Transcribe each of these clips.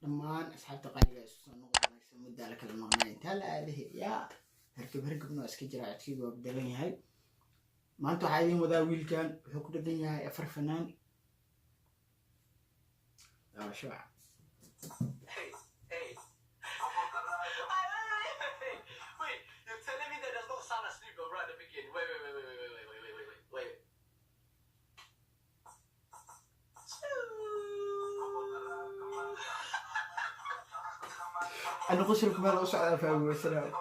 dhammaan asxaabta qaaliga isu soo noqonaysa muddo la kala maqnay inta la aadahay yaa hargabna iska jira codkiigu waa bedelan yahay maanta waxaa idin wadaa wiilkan wuxuu ku dhagan yahay afar fanaan شو You're telling me that there's no sound asleep right at the beginning. Wait. أنا قصر كمان أصعد فاهم السلام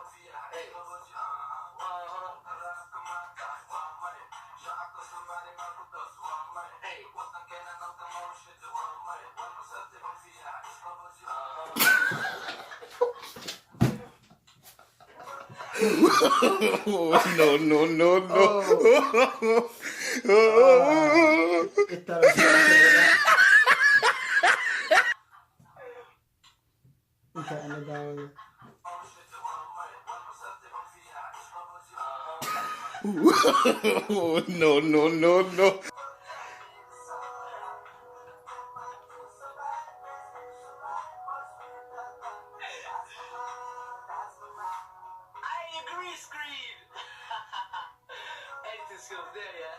No. No. Screen. Editing skills there, yeah.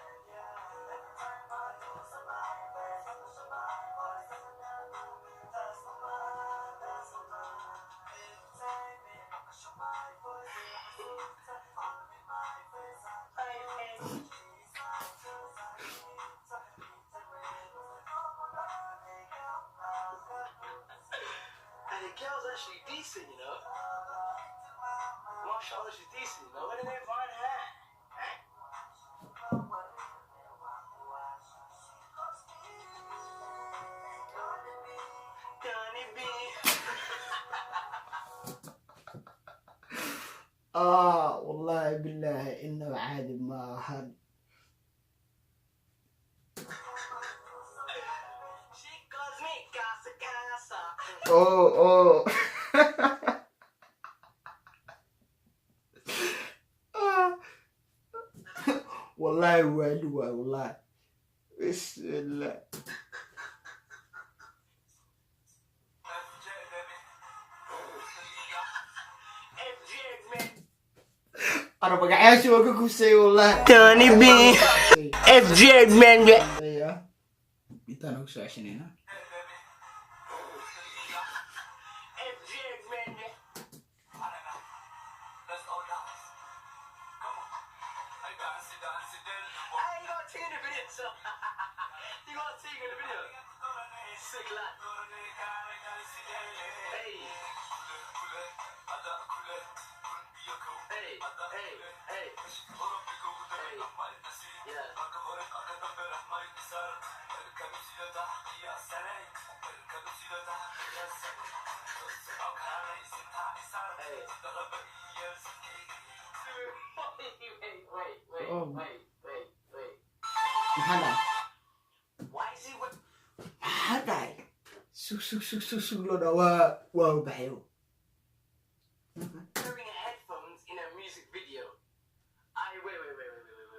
And the girl's actually decent, you know. Mashallah, she's decent, you know. Where did they find her? والله بالله إنه عادي ما هاد أوه والله والله والله بسم الله أنا بقى شو أقول كوسي والله توني بي اف جي مان ايوه انت انا وش عشان هنا Wait. Why is he with... هذا سوق لودا واو بحيو wearing headphones in a music video? Wait.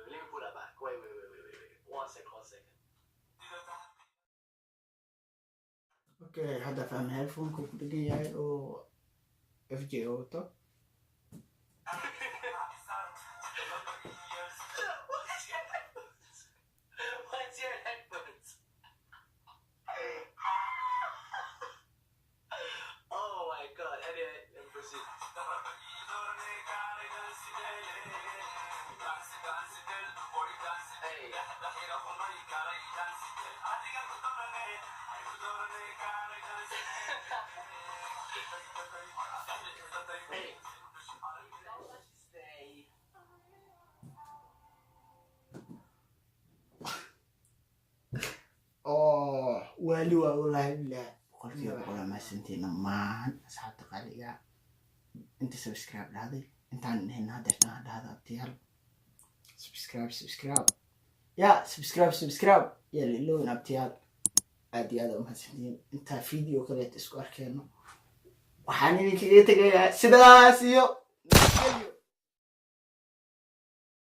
Let me put that back. Wait. 1 second. اوكي هذا فهم هيدفون كوكو دقي جاي او اف جي اوتو What's your headphones? Oh my god. Anyway, let me proceed. والي والله لا قلت يا والله ما سنتين ما ساعات قليلة انت سبسكرايب لهذه انت عن هنا هذا ابتيال سبسكرايب يا سبسكرايب يا اللون ابتيال عادي هذا ما سنتين انت فيديو كذا تسكر كأنه وحاني كذا تجي سداسيو